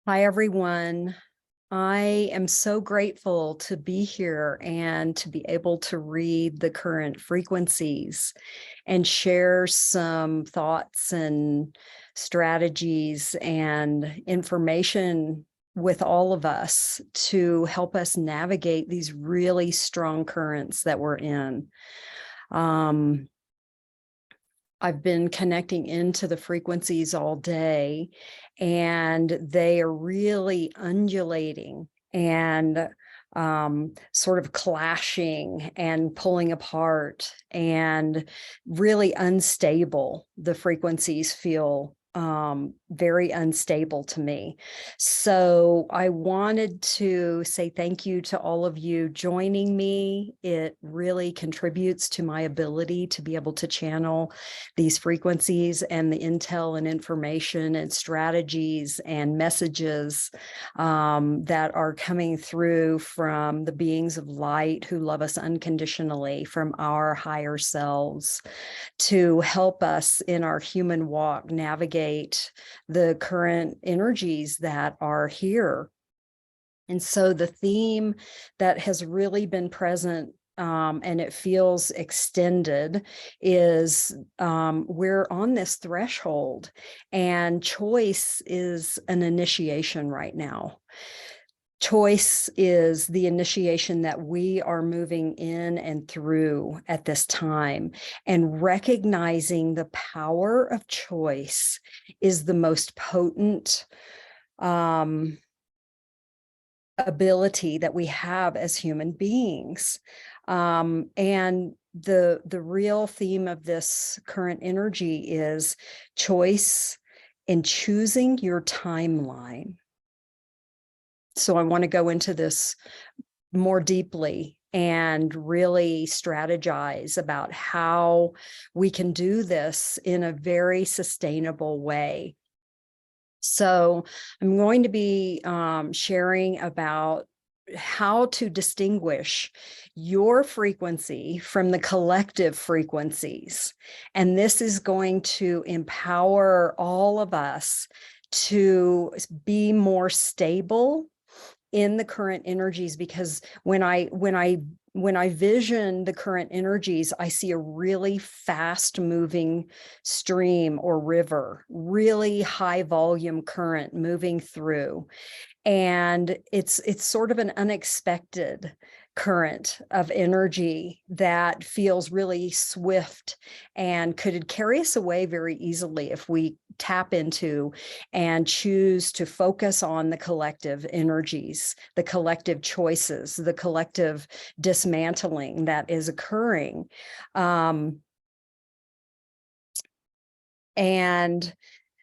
Hi, everyone. I am so grateful to be here and to be able to read the current frequencies and share some thoughts and strategies and information with all of us to help us navigate these really strong currents that we're in. I've been connecting into the frequencies all day, and they are really undulating and sort of clashing and pulling apart and really unstable. The frequencies feel very unstable to me. So I wanted to say thank you to all of you joining me. It really contributes to my ability to be able to channel these frequencies and the intel and information and strategies and messages that are coming through from the beings of light who love us unconditionally, from our higher selves, to help us in our human walk navigate the current energies that are here. And so the theme that has really been present and it feels extended is we're on this threshold, and choice is an initiation right now. Choice is the initiation that we are moving in and through at this time, and recognizing the power of choice is the most potent ability that we have as human beings. And the real theme of this current energy is choice in choosing your timeline. So I want to go into this more deeply and really strategize about how we can do this in a very sustainable way. So I'm going to be sharing about how to distinguish your frequency from the collective frequencies. And this is going to empower all of us to be more stable in the current energies, because when I vision the current energies, I see a really fast moving stream or river, really high volume current moving through. And it's sort of an unexpected current of energy that feels really swift and could carry us away very easily if we tap into and choose to focus on the collective energies, the collective choices, the collective dismantling that is occurring. And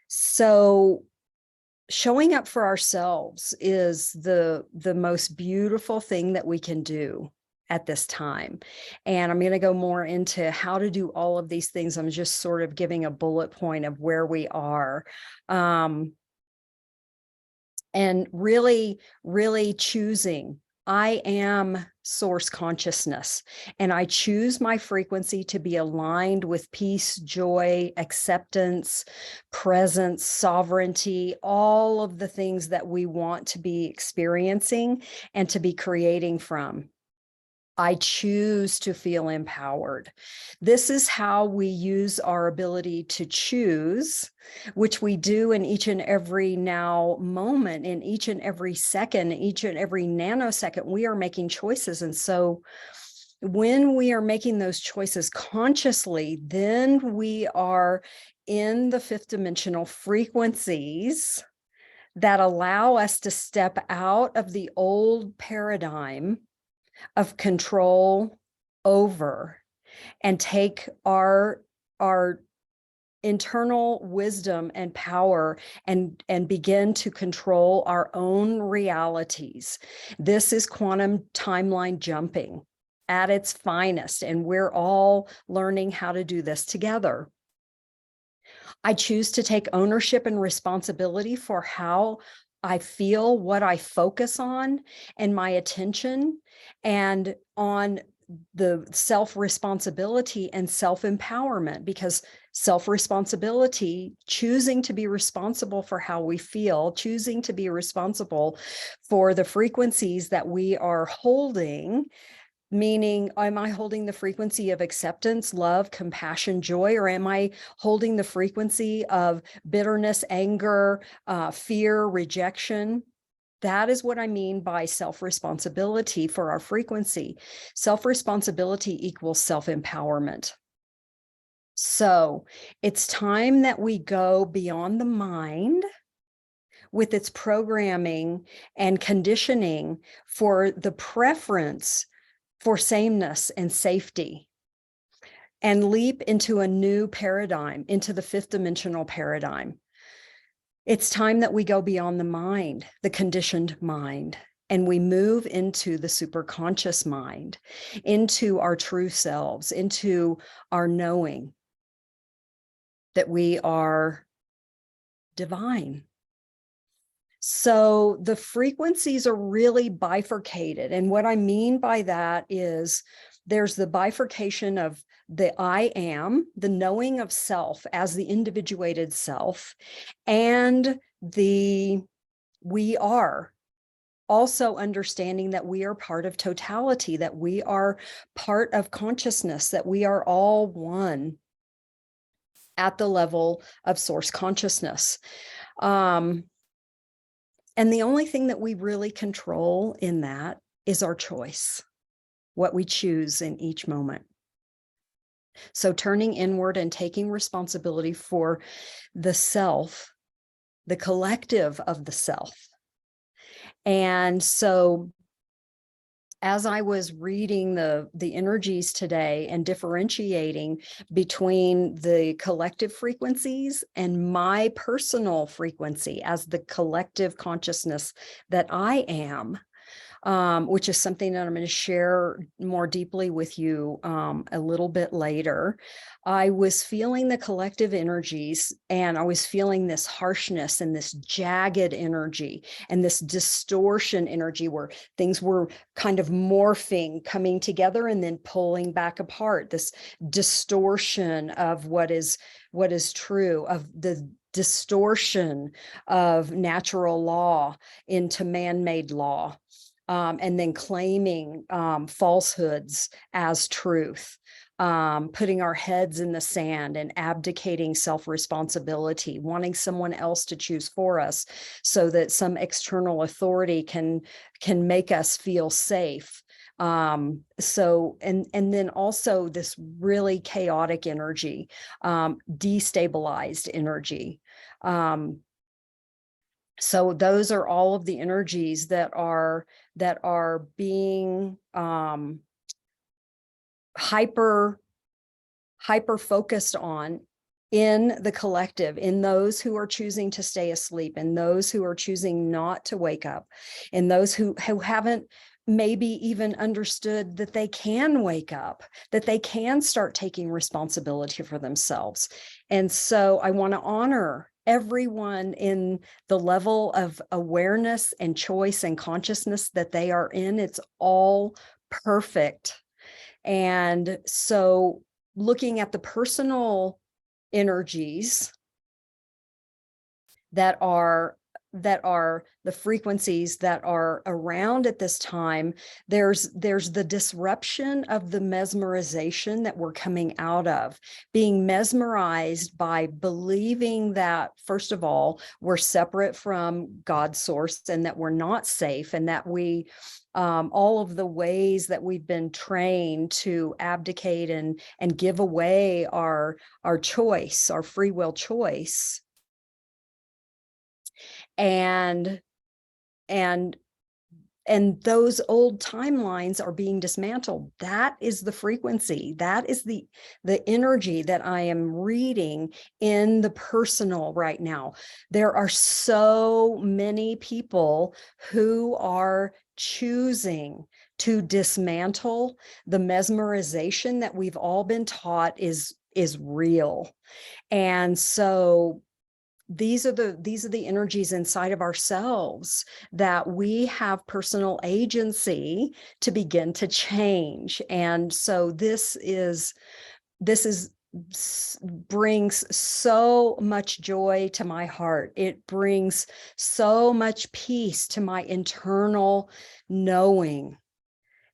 so showing up for ourselves is the most beautiful thing that we can do at this time. And I'm going to go more into how to do all of these things. I'm just sort of giving a bullet point of where we are. And really, really choosing, I am source consciousness, and I choose my frequency to be aligned with peace, joy, acceptance, presence, sovereignty, all of the things that we want to be experiencing and to be creating from. I choose to feel empowered. This is how we use our ability to choose, which we do in each and every now moment, in each and every second, each and every nanosecond, we are making choices. And so when we are making those choices consciously, then we are in the fifth dimensional frequencies that allow us to step out of the old paradigm of control over and take our internal wisdom and power and begin to control our own realities. This is quantum timeline jumping at its finest, and we're all learning how to do this together. I choose to take ownership and responsibility for how I feel, what I focus on, and my attention, and on the self-responsibility and self-empowerment, because self-responsibility, choosing to be responsible for how we feel, choosing to be responsible for the frequencies that we are holding, meaning, am I holding the frequency of acceptance, love, compassion, joy, or am I holding the frequency of bitterness, anger, fear, rejection? That is what I mean by self-responsibility for our frequency. Self-responsibility equals self-empowerment. So it's time that we go beyond the mind with its programming and conditioning for the preference for sameness and safety, and leap into a new paradigm, into the fifth dimensional paradigm. It's time that we go beyond the mind, the conditioned mind, and we move into the superconscious mind, into our true selves, into our knowing that we are divine. So the frequencies are really bifurcated. And what I mean by that is there's the bifurcation of the I am, the knowing of self as the individuated self, and the we are, also understanding that we are part of totality, that we are part of consciousness, that we are all one at the level of source consciousness. And the only thing that we really control in that is our choice, what we choose in each moment. So turning inward and taking responsibility for the self, the collective of the self. And so as I was reading the energies today and differentiating between the collective frequencies and my personal frequency as the collective consciousness that I am, which is something that I'm going to share more deeply with you a little bit later. I was feeling the collective energies, and I was feeling this harshness and this jagged energy and this distortion energy where things were kind of morphing, coming together and then pulling back apart. This distortion of what is true, of the distortion of natural law into man-made law. And then claiming falsehoods as truth, putting our heads in the sand and abdicating self-responsibility, wanting someone else to choose for us so that some external authority can make us feel safe. And then also this really chaotic energy, destabilized energy. So those are all of the energies that are being hyper focused on in the collective, in those who are choosing to stay asleep, in those who are choosing not to wake up, in those who haven't maybe even understood that they can wake up, that they can start taking responsibility for themselves. And so I want to honor everyone in the level of awareness and choice and consciousness that they are in. It's all perfect. And so looking at the personal energies that are the frequencies that are around at this time, there's the disruption of the mesmerization that we're coming out of, being mesmerized by believing that, first of all, we're separate from God's source and that we're not safe, and that we all of the ways that we've been trained to abdicate and give away our choice, our free will choice. And those old timelines are being dismantled. That is the frequency. That is the energy that I am reading in the personal right now. There are so many people who are choosing to dismantle the mesmerization that we've all been taught is real. And so these are the energies inside of ourselves that we have personal agency to begin to change. And so this brings so much joy to my heart. It brings so much peace to my internal knowing.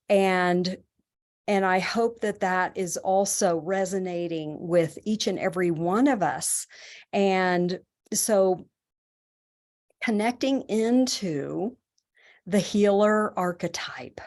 And I hope that that is also resonating with each and every one of us. And so connecting into the healer archetype,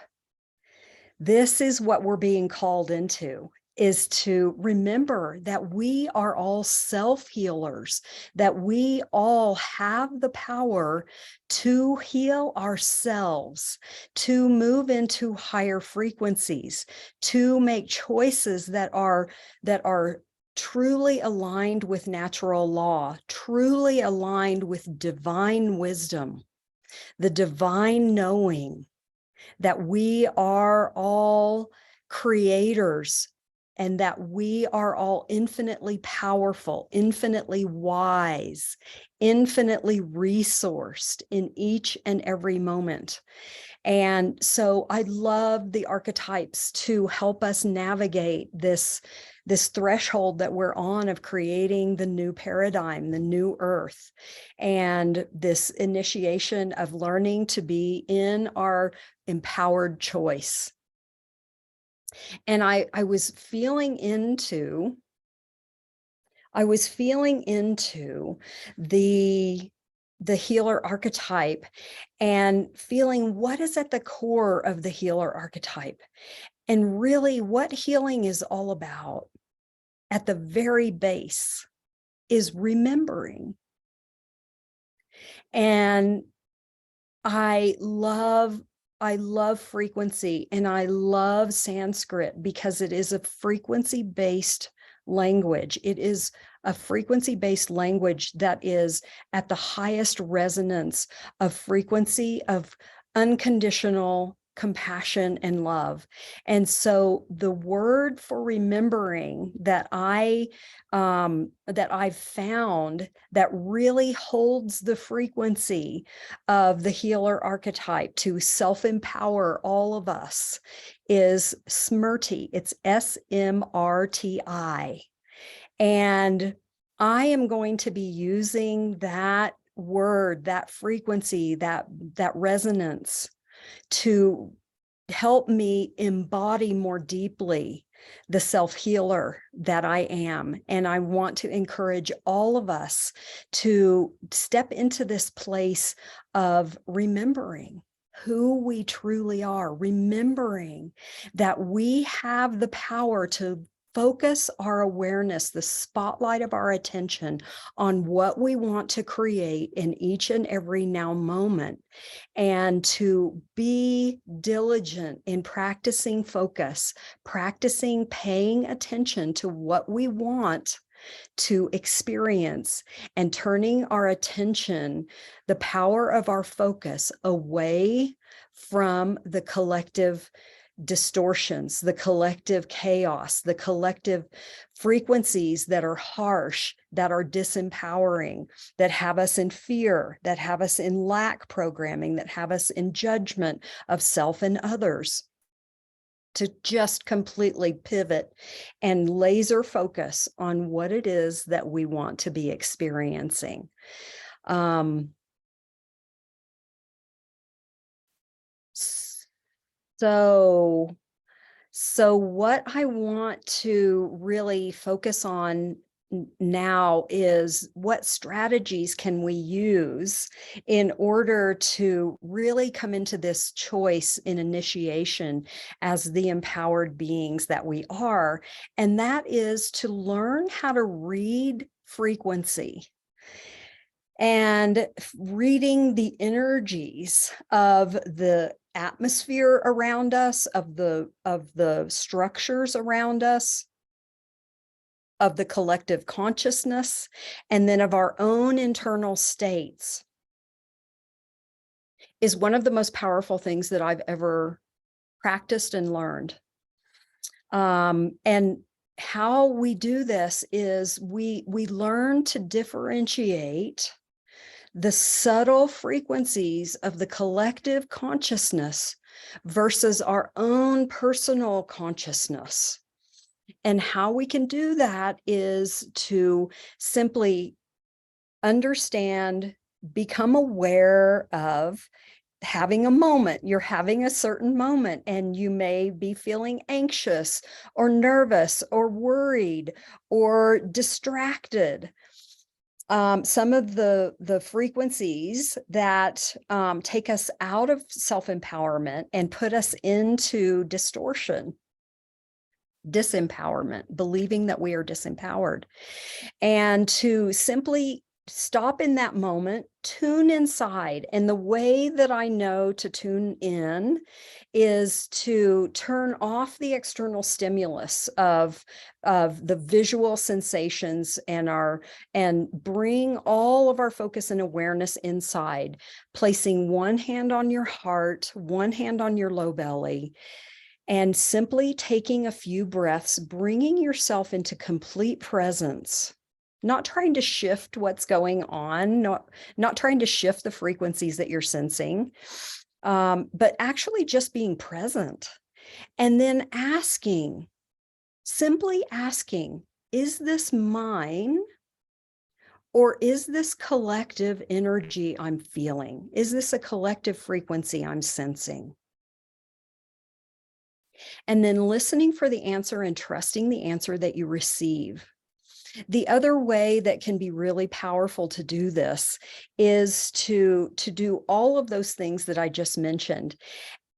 this is what we're being called into, is to remember that we are all self-healers, that we all have the power to heal ourselves, to move into higher frequencies, to make choices that are truly aligned with natural law, truly aligned with divine wisdom, the divine knowing that we are all creators and that we are all infinitely powerful, infinitely wise, infinitely resourced in each and every moment. And so I love the archetypes to help us navigate this threshold that we're on of creating the new paradigm, the new earth, and this initiation of learning to be in our empowered choice. And I was feeling into the healer archetype and feeling what is at the core of the healer archetype, and really what healing is all about at the very base is remembering. And I love frequency, and I love Sanskrit because it is a frequency-based language. It is a frequency-based language that is at the highest resonance of frequency of unconditional compassion and love. And so the word for remembering that I've found that really holds the frequency of the healer archetype to self-empower all of us is Smrti. It's SMRTI. And I am going to be using that word, that frequency, that resonance to help me embody more deeply the self-healer that I am. And I want to encourage all of us to step into this place of remembering who we truly are, remembering that we have the power to focus our awareness, the spotlight of our attention on what we want to create in each and every now moment, and to be diligent in practicing focus, practicing paying attention to what we want to experience, and turning our attention, the power of our focus, away from the collective distortions, the collective chaos, the collective frequencies that are harsh, that are disempowering, that have us in fear, that have us in lack programming, that have us in judgment of self and others, to just completely pivot and laser focus on what it is that we want to be experiencing. So what I want to really focus on now is what strategies can we use in order to really come into this choice in initiation as the empowered beings that we are. And that is to learn how to read frequency and reading the energies of the atmosphere around us, of the structures around us, of the collective consciousness, and then of our own internal states, is one of the most powerful things that I've ever practiced and learned. And how we do this is we learn to differentiate the subtle frequencies of the collective consciousness versus our own personal consciousness. And how we can do that is to simply understand, become aware of having a moment. You're having a certain moment, and you may be feeling anxious or nervous or worried or distracted. Some of the frequencies that take us out of self-empowerment and put us into distortion, disempowerment, believing that we are disempowered, and to simply stop in that moment, tune inside. And the way that I know to tune in is to turn off the external stimulus of the visual sensations and bring all of our focus and awareness inside, placing one hand on your heart, one hand on your low belly, and simply taking a few breaths, bringing yourself into complete presence, not trying to shift what's going on, not trying to shift the frequencies that you're sensing, but actually just being present. And then simply asking, is this mine? Or is this collective energy I'm feeling? Is this a collective frequency I'm sensing? And then listening for the answer and trusting the answer that you receive. The other way that can be really powerful to do this is to do all of those things that I just mentioned,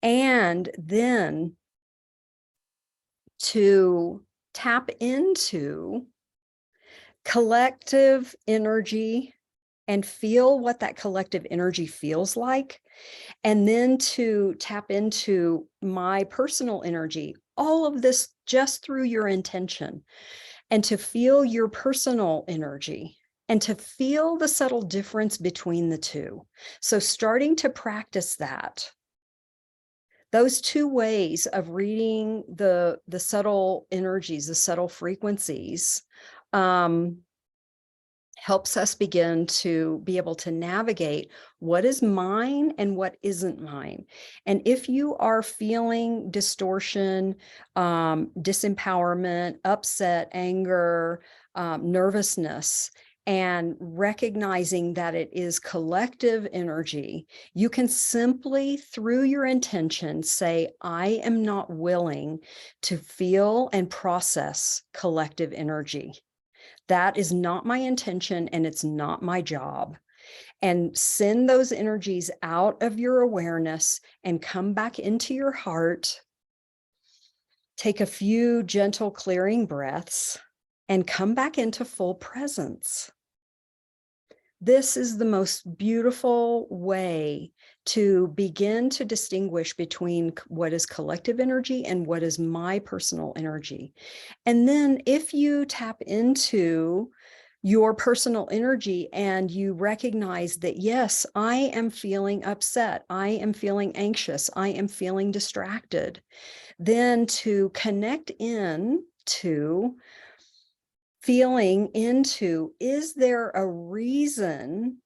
and then to tap into collective energy and feel what that collective energy feels like, and then to tap into my personal energy, all of this just through your intention, and to feel your personal energy and to feel the subtle difference between the two. So starting to practice that, those two ways of reading the subtle energies, the subtle frequencies, helps us begin to be able to navigate what is mine and what isn't mine. And if you are feeling distortion, disempowerment, upset, anger, nervousness, and recognizing that it is collective energy, you can simply, through your intention, say, I am not willing to feel and process collective energy. That is not my intention, and it's not my job. And send those energies out of your awareness and come back into your heart. Take a few gentle clearing breaths and come back into full presence. This is the most beautiful way to begin to distinguish between what is collective energy and what is my personal energy. And then if you tap into your personal energy and you recognize that, yes, I am feeling upset, I am feeling anxious, I am feeling distracted, then to connect in to feeling into, is there a reason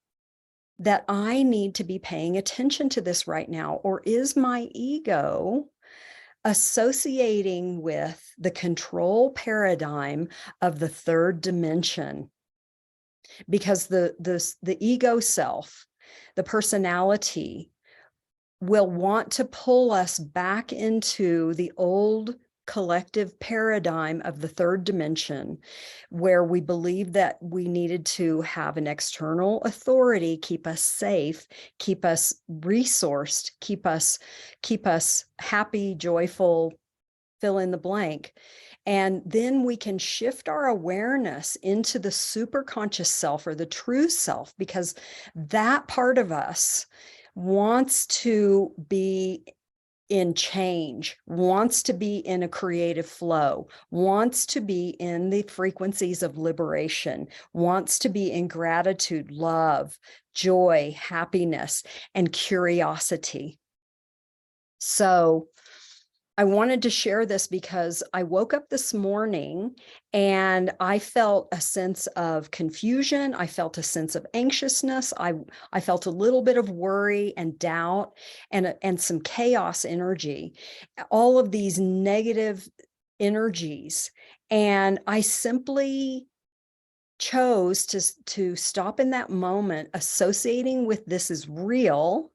that I need to be paying attention to this right now? Or is my ego associating with the control paradigm of the third dimension? Because the ego self, the personality, will want to pull us back into the old collective paradigm of the third dimension, where we believe that we needed to have an external authority keep us safe, keep us resourced, keep us happy, joyful, fill in the blank. And then we can shift our awareness into the superconscious self, or the true self, because that part of us wants to be in change, wants to be in a creative flow, wants to be in the frequencies of liberation, wants to be in gratitude, love, joy, happiness, and curiosity. So I wanted to share this because I woke up this morning and I felt a sense of confusion. I felt a sense of anxiousness. I felt a little bit of worry and doubt and some chaos energy, all of these negative energies. And I simply chose to stop in that moment, associating with this is real,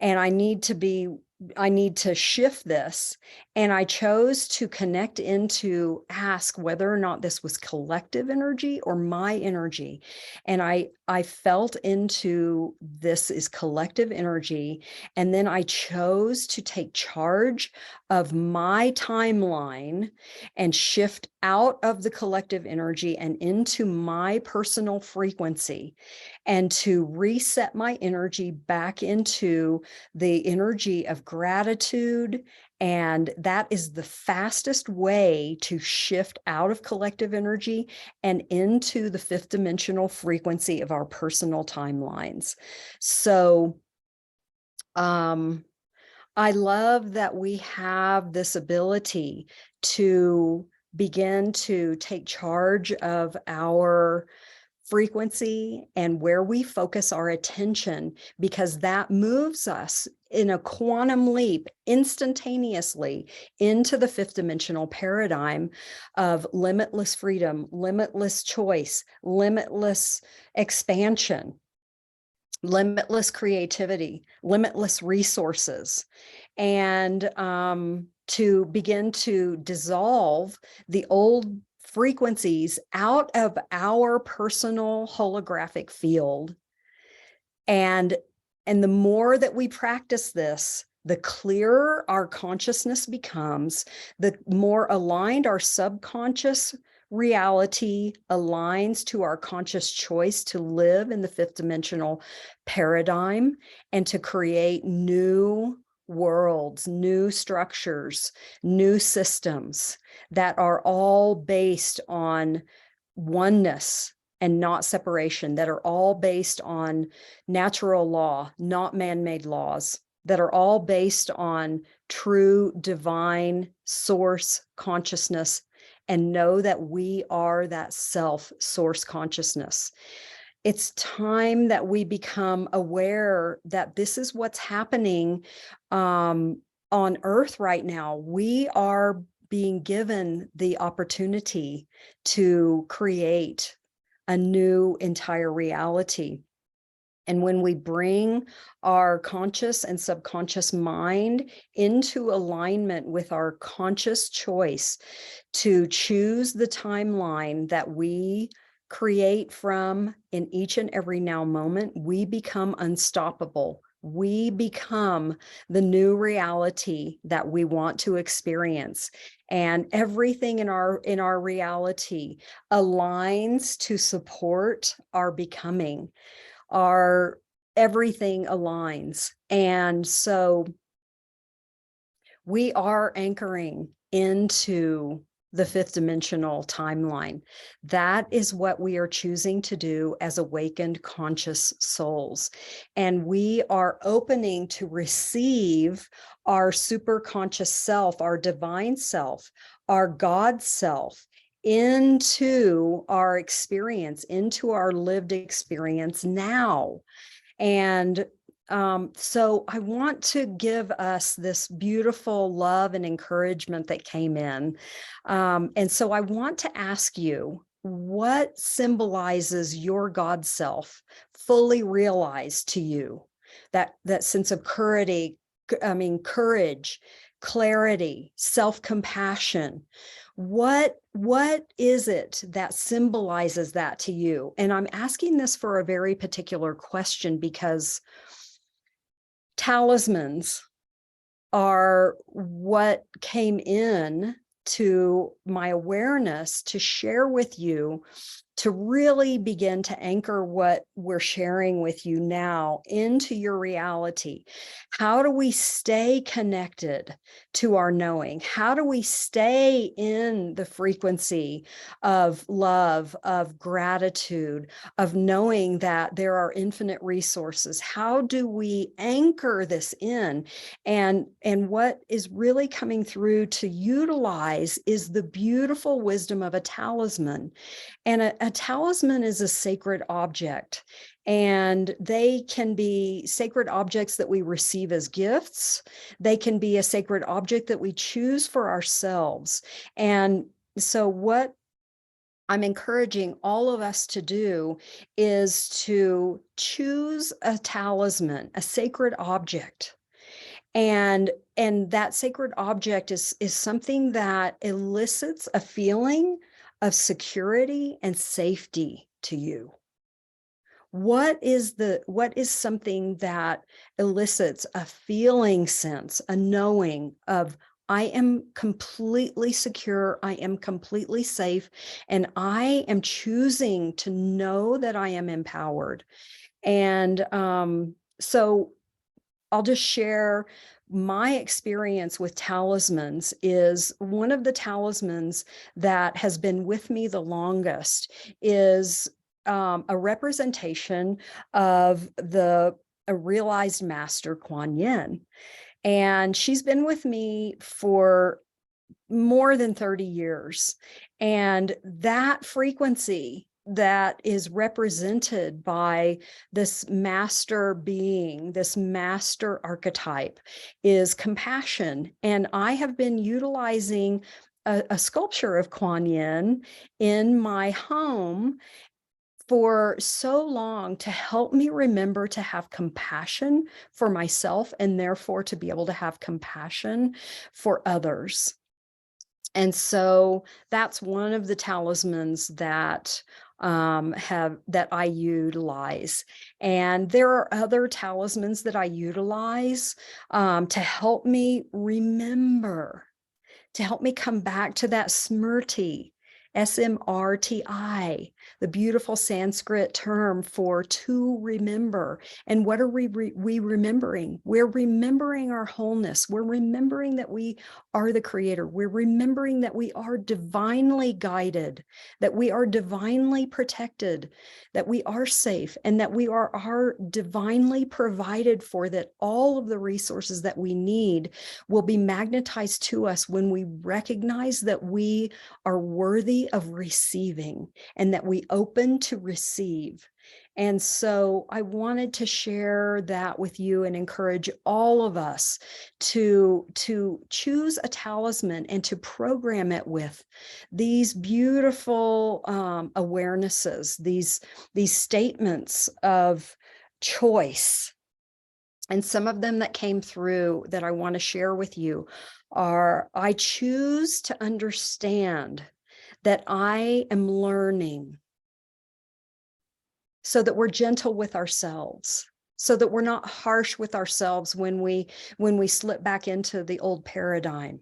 and I need to shift this. And I chose to connect into ask whether or not this was collective energy or my energy. And I felt into this is collective energy. And then I chose to take charge of my timeline and shift out of the collective energy and into my personal frequency, and to reset my energy back into the energy of gratitude. And that is the fastest way to shift out of collective energy and into the fifth dimensional frequency of our personal timelines. So, I love that we have this ability to begin to take charge of our frequency and where we focus our attention, because that moves us in a quantum leap instantaneously into the fifth dimensional paradigm of limitless freedom, limitless choice, limitless expansion, limitless creativity, limitless resources, and to begin to dissolve the old frequencies out of our personal holographic field. And the more that we practice this, the clearer our consciousness becomes, the more aligned our subconscious reality aligns to our conscious choice to live in the fifth dimensional paradigm and to create new worlds, new structures, new systems that are all based on oneness and not separation, that are all based on natural law, not man-made laws, that are all based on true divine source consciousness, and know that we are that self source consciousness. It's time that we become aware that this is what's happening on Earth right now. We are being given the opportunity to create a new entire reality. And when we bring our conscious and subconscious mind into alignment with our conscious choice to choose the timeline that we create from in each and every now moment, we become unstoppable. We become the new reality that we want to experience. And everything in our reality aligns to support our becoming. Our everything aligns. And so we are anchoring into the fifth dimensional timeline. That is what we are choosing to do as awakened conscious souls. And we are opening to receive our superconscious self, our divine self, our God self into our experience, into our lived experience now. And so I want to give us this beautiful love and encouragement that came in. And so I want to ask you, what symbolizes your God self fully realized to you? That sense of courage, clarity, self-compassion. What is it that symbolizes that to you? And I'm asking this for a very particular question, because talismans are what came in to my awareness to share with you to really begin to anchor what we're sharing with you now into your reality. How do we stay connected to our knowing? How do we stay in the frequency of love, of gratitude, of knowing that there are infinite resources? How do we anchor this in? And what is really coming through to utilize is the beautiful wisdom of a talisman. And a talisman is a sacred object, and they can be sacred objects that we receive as gifts. They can be a sacred object that we choose for ourselves. And so what I'm encouraging all of us to do is to choose a talisman, a sacred object. And that sacred object is something that elicits a feeling of security and safety to you. What is something that elicits a feeling sense, a knowing of, I am completely secure, I am completely safe, and I am choosing to know that I am empowered. And so I'll just share my experience with talismans. Is one of the talismans that has been with me the longest is a representation of a realized master, Kuan Yin. And she's been with me for more than 30 years. And that frequency that is represented by this master being, this master archetype, is compassion. And I have been utilizing a sculpture of Kuan Yin in my home for so long to help me remember to have compassion for myself, and therefore to be able to have compassion for others. And so that's one of the talismans that I utilize. And there are other talismans that I utilize to help me remember, to help me come back to that Smrti, Smrti, the beautiful Sanskrit term for to remember. And what are we remembering? We're remembering our wholeness. We're remembering that we are the creator. We're remembering that we are divinely guided, that we are divinely protected, that we are safe, and that we are divinely provided for, that all of the resources that we need will be magnetized to us when we recognize that we are worthy of receiving and that we open to receive. And so I wanted to share that with you and encourage all of us to choose a talisman and to program it with these beautiful awarenesses, these statements of choice. And some of them that came through that I want to share with you are, I choose to understand that I am learning, so that we're gentle with ourselves, so that we're not harsh with ourselves when we slip back into the old paradigm.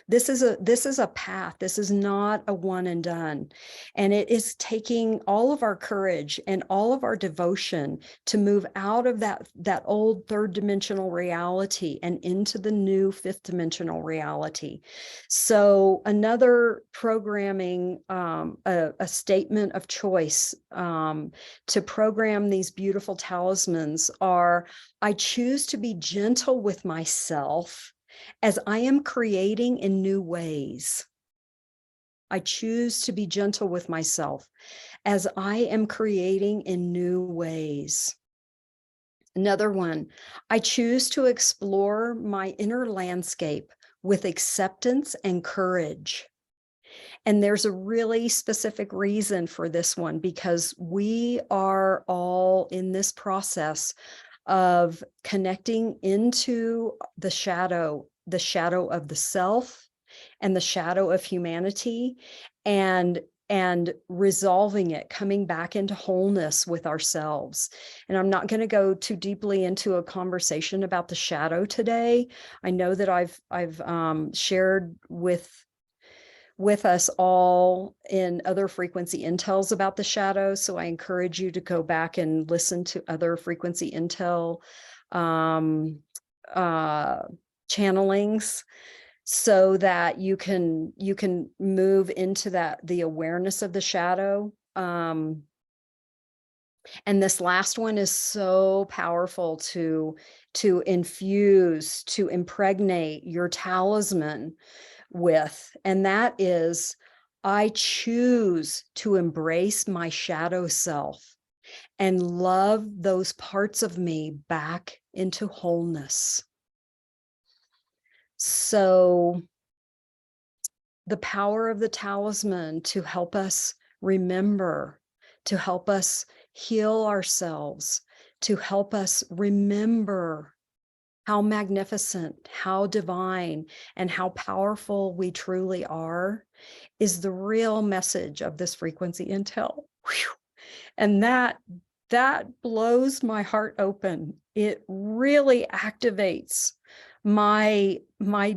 This is a path. This is not a one and done. And it is taking all of our courage and all of our devotion to move out of that old third dimensional reality and into the new fifth dimensional reality. So another programming, a statement of choice to program these beautiful talismans are, I choose to be gentle with myself as I am creating in new ways. I choose to be gentle with myself as I am creating in new ways. Another one, I choose to explore my inner landscape with acceptance and courage. And there's a really specific reason for this one, because we are all in this process of connecting into the shadow of the self and the shadow of humanity, and resolving it, coming back into wholeness with ourselves. And I'm not going to go too deeply into a conversation about the shadow today. I know that I've shared with with us all in other frequency intels about the shadows. So I encourage you to go back and listen to other frequency intel channelings, so that you can move into the awareness of the shadow. And this last one is so powerful to infuse, to impregnate your talisman with, and that is, I choose to embrace my shadow self and love those parts of me back into wholeness. So the power of the talisman to help us remember, to help us heal ourselves, to help us remember how magnificent, how divine, and how powerful we truly are, is the real message of this frequency intel. Whew. And that blows my heart open. It really activates my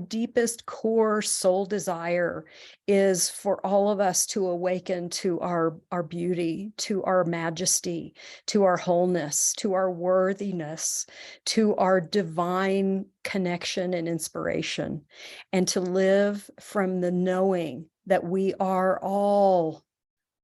deepest core soul desire, is for all of us to awaken to our beauty, to our majesty, to our wholeness, to our worthiness, to our divine connection and inspiration, and to live from the knowing that we are all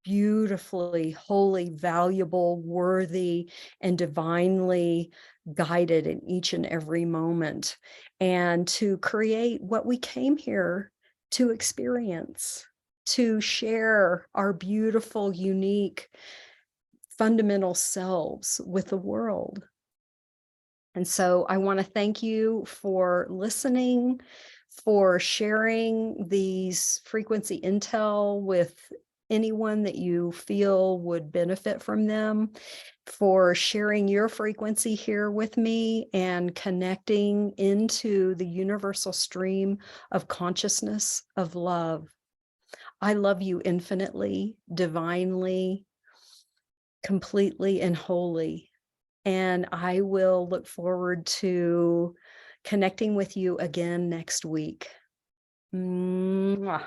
beautifully, wholly, valuable, worthy, and divinely guided in each and every moment, and to create what we came here to experience, to share our beautiful, unique, fundamental selves with the world. And so I want to thank you for listening, for sharing these frequency intel with anyone that you feel would benefit from them, for sharing your frequency here with me and connecting into the universal stream of consciousness of love. I love you infinitely, divinely, completely, and wholly. And I will look forward to connecting with you again next week. Mwah.